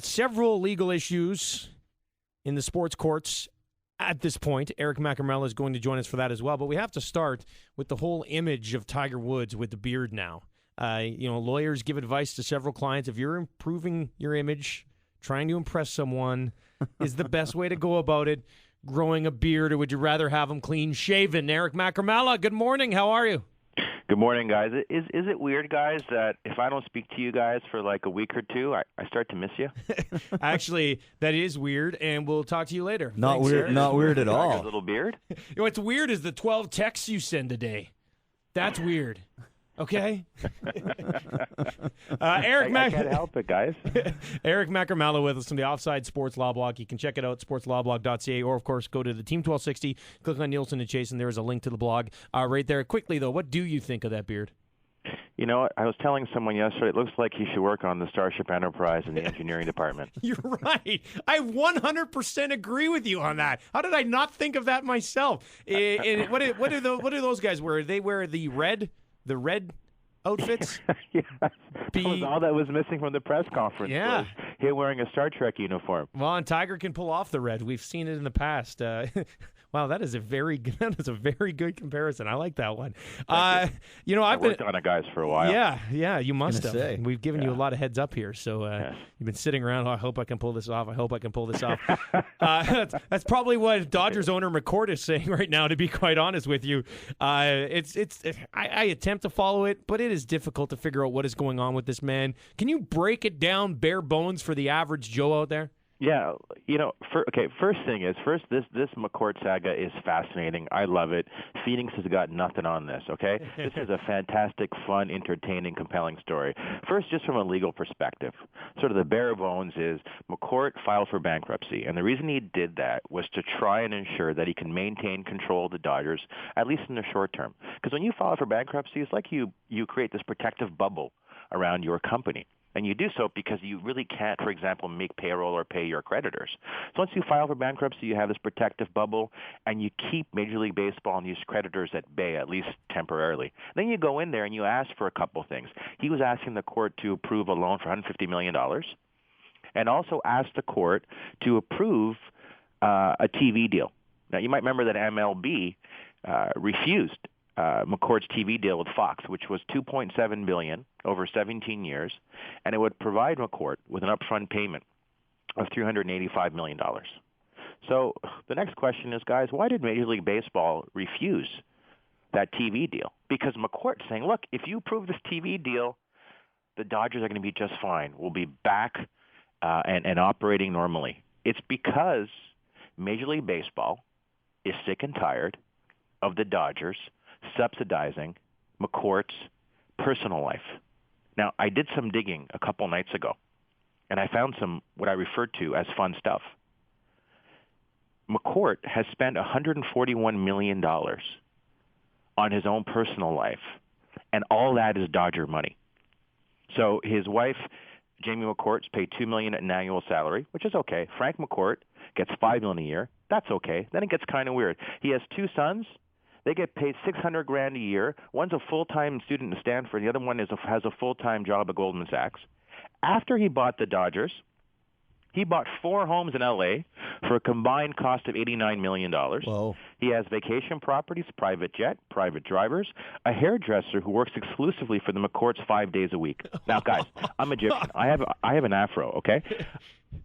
Several legal issues in the sports courts at this point. Eric Macarmella is going to join us for that as well. But we have to start with the whole image of Tiger Woods with the beard now. Lawyers give advice to several clients. If you're improving your image, trying to impress someone is the best way to go about it. Growing a beard, or would you rather have them clean shaven? Eric Macarmella, good morning. How are you? Good morning, guys. Is it weird, guys, that if I don't speak to you guys for like a week or two, I start to miss you? Actually, that is weird, and we'll talk to you later. Not Thanks, weird. Eric. Not weird at all. Little beard. What's weird is the 12 texts you send a day. That's weird. Okay. I can't help it, guys. Eric Macarmella with us from the Offside Sports Law Blog. You can check it out, sportslawblog.ca, or, of course, go to the Team 1260, click on Nielsen and Chase, and there is a link to the blog right there. Quickly, though, what do you think of that beard? You know, I was telling someone yesterday, it looks like he should work on the Starship Enterprise in the engineering department. You're right. I 100% agree with you on that. How did I not think of that myself? What do those guys wear? They wear the red outfits? Yes. That was all that was missing from the press conference. Yeah. Was him wearing a Star Trek uniform. Well, and Tiger can pull off the red. We've seen it in the past. Wow, that is a very good comparison. I like that one. I've worked on it, guys, for a while. Yeah, you must have. Say. We've given you a lot of heads up here, so you've been sitting around. Oh, I hope I can pull this off. That's probably what Dodgers owner McCourt is saying right now. To be quite honest with you, I attempt to follow it, but it is difficult to figure out what is going on with this man. Can you break it down bare bones for the average Joe out there? Yeah, first thing is, this McCourt saga is fascinating. I love it. Phoenix has got nothing on this, okay? This is a fantastic, fun, entertaining, compelling story. First, just from a legal perspective, sort of the bare bones is McCourt filed for bankruptcy, and the reason he did that was to try and ensure that he can maintain control of the Dodgers, at least in the short term. Because when you file for bankruptcy, it's like you create this protective bubble around your company. And you do so because you really can't, for example, make payroll or pay your creditors. So once you file for bankruptcy, you have this protective bubble, and you keep Major League Baseball and these creditors at bay, at least temporarily. Then you go in there and you ask for a couple things. He was asking the court to approve a loan for $150 million and also asked the court to approve a TV deal. Now, you might remember that MLB refused McCourt's TV deal with Fox, which was $2.7 billion over 17 years, and it would provide McCourt with an upfront payment of $385 million. So the next question is, guys, why did Major League Baseball refuse that TV deal? Because McCourt's saying, look, if you approve this TV deal, the Dodgers are going to be just fine. We'll be back and operating normally. It's because Major League Baseball is sick and tired of the Dodgers subsidizing McCourt's personal life. Now, I did some digging a couple nights ago, and I found some what I refer to as fun stuff. McCourt has spent $141 million on his own personal life, and all that is Dodger money. So his wife, Jamie McCourt's paid $2 million in annual salary, which is okay. Frank McCourt gets $5 million a year. That's okay. Then it gets kind of weird. He has two sons. They get paid $600,000 a year. One's a full-time student at Stanford. The other one has a full-time job at Goldman Sachs. After he bought the Dodgers, he bought 4 homes in L.A. for a combined cost of $89 million. Whoa. He has vacation properties, private jet, private drivers, a hairdresser who works exclusively for the McCourts 5 days a week. Now, guys, I'm Egyptian. I have an afro, okay?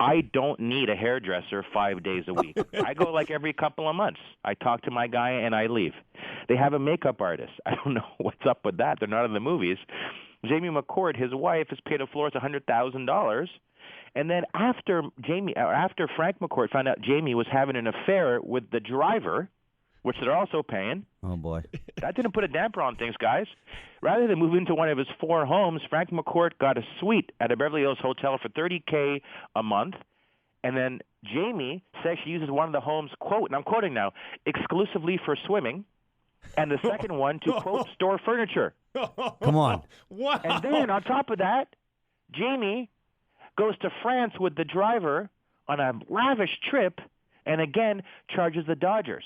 I don't need a hairdresser 5 days a week. I go like every couple of months. I talk to my guy and I leave. They have a makeup artist. I don't know what's up with that. They're not in the movies. Jamie McCourt, his wife, has paid a florist $100,000. And then after Frank McCourt found out Jamie was having an affair with the driver, which they're also paying. Oh, boy. That didn't put a damper on things, guys. Rather than move into one of his 4 homes, Frank McCourt got a suite at a Beverly Hills hotel for $30K a month. And then Jamie says she uses one of the homes, quote, and I'm quoting now, exclusively for swimming, and the second one to, quote, store furniture. Come on. Wow. And then on top of that, Jamie goes to France with the driver on a lavish trip and again charges the Dodgers.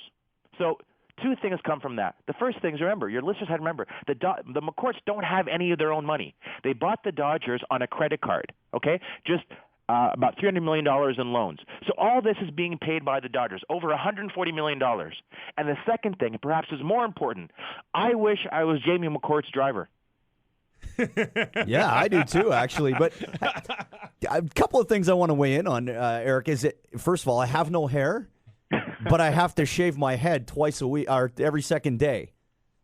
So 2 things come from that. The first thing is, remember, your listeners had to remember, the McCourts don't have any of their own money. They bought the Dodgers on a credit card, okay? Just about $300 million in loans. So all this is being paid by the Dodgers, over $140 million. And the second thing, and perhaps is more important, I wish I was Jamie McCourt's driver. Yeah, I do too, actually. But a couple of things I want to weigh in on, Eric, is that, first of all, I have no hair, but I have to shave my head twice a week or every second day.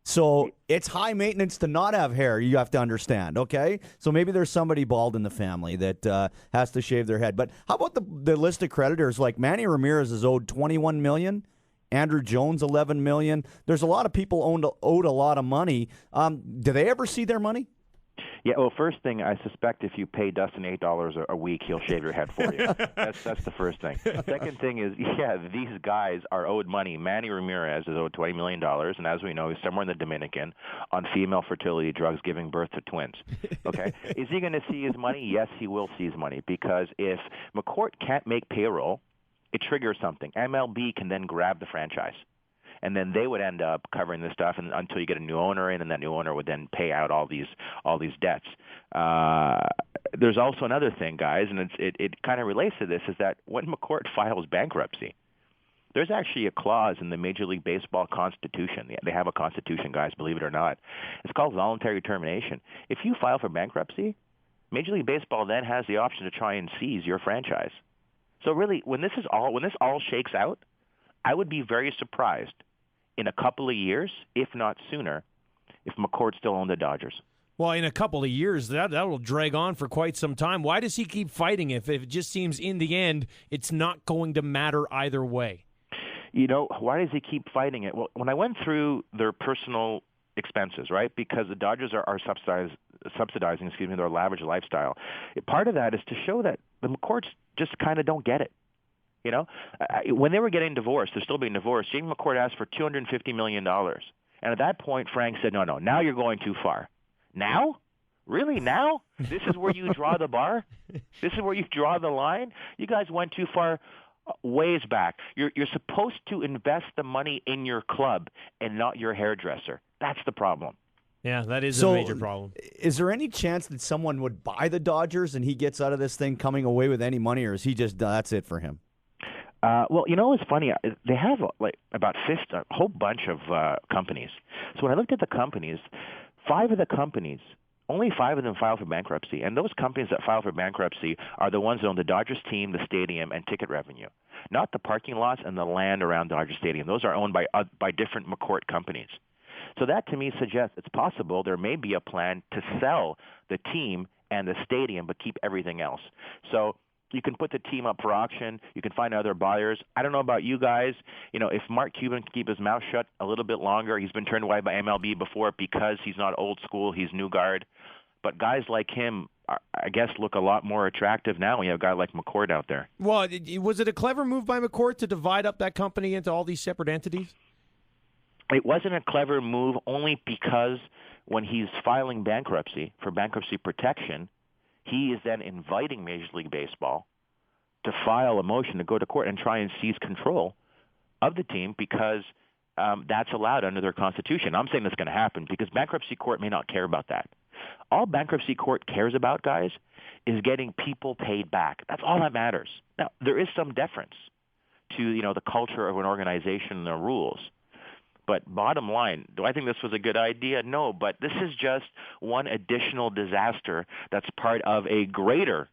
So it's high maintenance to not have hair, you have to understand, okay? So maybe there's somebody bald in the family that has to shave their head. But how about the list of creditors? Like Manny Ramirez is owed $21 million, Andrew Jones $11 million. There's a lot of people owed a lot of money. Do they ever see their money? Yeah, well, first thing, I suspect if you pay Dustin $8 a week, he'll shave your head for you. That's the first thing. Second thing is, yeah, these guys are owed money. Manny Ramirez is owed $20 million, and as we know, he's somewhere in the Dominican on female fertility drugs giving birth to twins. Okay? Is he going to see his money? Yes, he will see his money, because if McCourt can't make payroll, it triggers something. MLB can then grab the franchise. And then they would end up covering this stuff until you get a new owner in, and that new owner would then pay out all these debts. There's also another thing, guys, and it kind of relates to this, is that when McCourt files bankruptcy, there's actually a clause in the Major League Baseball Constitution. They have a constitution, guys, believe it or not. It's called voluntary termination. If you file for bankruptcy, Major League Baseball then has the option to try and seize your franchise. So really, when this all shakes out, I would be very surprised in a couple of years, if not sooner, if McCourt still owned the Dodgers. Well, in a couple of years, that will drag on for quite some time. Why does he keep fighting if it just seems in the end it's not going to matter either way? You know, why does he keep fighting it? Well, when I went through their personal expenses, right, because the Dodgers are subsidizing their lavish lifestyle, part of that is to show that the McCourts just kind of don't get it. You know, when they were getting divorced, they're still being divorced, Jamie McCourt asked for $250 million. And at that point, Frank said, no, now you're going too far. Now? Really, now? This is where you draw the bar? This is where you draw the line? You guys went too far ways back. You're supposed to invest the money in your club and not your hairdresser. That's the problem. Yeah, that is a major problem. Is there any chance that someone would buy the Dodgers and he gets out of this thing coming away with any money, or is he just, that's it for him? Well, you know, it's funny. They have about a whole bunch of companies. So when I looked at the companies, only 5 of them filed for bankruptcy. And those companies that file for bankruptcy are the ones that own the Dodgers team, the stadium, and ticket revenue, not the parking lots and the land around Dodger Stadium. Those are owned by different McCourt companies. So that, to me, suggests it's possible there may be a plan to sell the team and the stadium but keep everything else. So you can put the team up for auction. You can find other buyers. I don't know about you guys. You know, if Mark Cuban can keep his mouth shut a little bit longer, he's been turned away by MLB before because he's not old school. He's new guard. But guys like him, I guess, look a lot more attractive now when you have a guy like McCourt out there. Well, was it a clever move by McCourt to divide up that company into all these separate entities? It wasn't a clever move only because when he's filing bankruptcy for bankruptcy protection, he is then inviting Major League Baseball to file a motion to go to court and try and seize control of the team because that's allowed under their constitution. I'm saying that's going to happen because bankruptcy court may not care about that. All bankruptcy court cares about, guys, is getting people paid back. That's all that matters. Now, there is some deference to, you know, the culture of an organization and the rules. But bottom line, do I think this was a good idea? No, but this is just one additional disaster that's part of a greater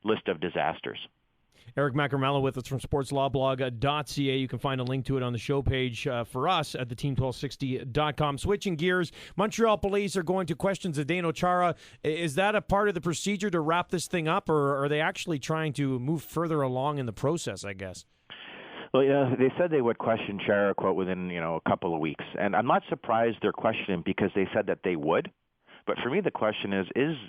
list of disasters. Eric Macarmello with us from sportslawblog.ca. You can find a link to it on the show page for us at theteam1260.com. Switching gears, Montreal Police are going to question Zdeno Chara. Is that a part of the procedure to wrap this thing up, or are they actually trying to move further along in the process, I guess? Well, yeah, they said they would question Chara, quote, within, a couple of weeks. And I'm not surprised they're questioning because they said that they would. But for me, the question is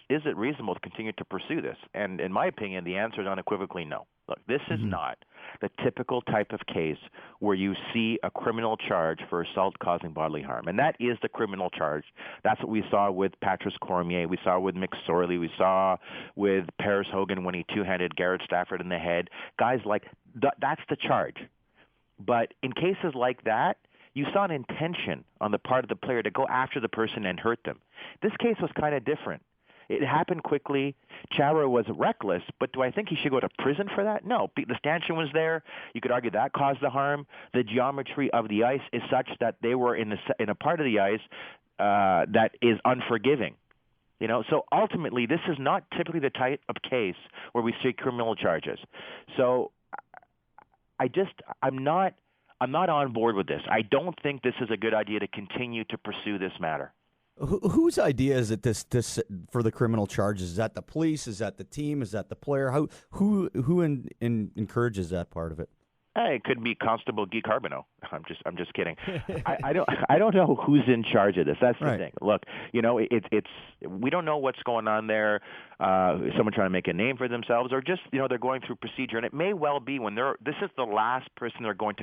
it reasonable to continue to pursue this? And in my opinion, the answer is unequivocally no. Look, this is not the typical type of case where you see a criminal charge for assault causing bodily harm. And that is the criminal charge. That's what we saw with Patrice Cormier. We saw with McSorley. We saw with Paris Hogan when he two-handed Garrett Stafford in the head. Guys like that's the charge. But in cases like that, you saw an intention on the part of the player to go after the person and hurt them. This case was kind of different. It happened quickly. Chara was reckless, but do I think he should go to prison for that? No. The stanchion was there. You could argue that caused the harm. The geometry of the ice is such that they were in a part of the ice that is unforgiving. So ultimately, this is not typically the type of case where we see criminal charges. So I'm not on board with this. I don't think this is a good idea to continue to pursue this matter. Whose idea is it this for the criminal charges? Is that the police? Is that the team? Is that the player? Who encourages that part of it? It could be Constable Guy Carbonneau. I'm just kidding. I don't know who's in charge of this. That's the thing. Look, it's we don't know what's going on there. Someone trying to make a name for themselves, or just they're going through procedure, and it may well be this is the last person they're going to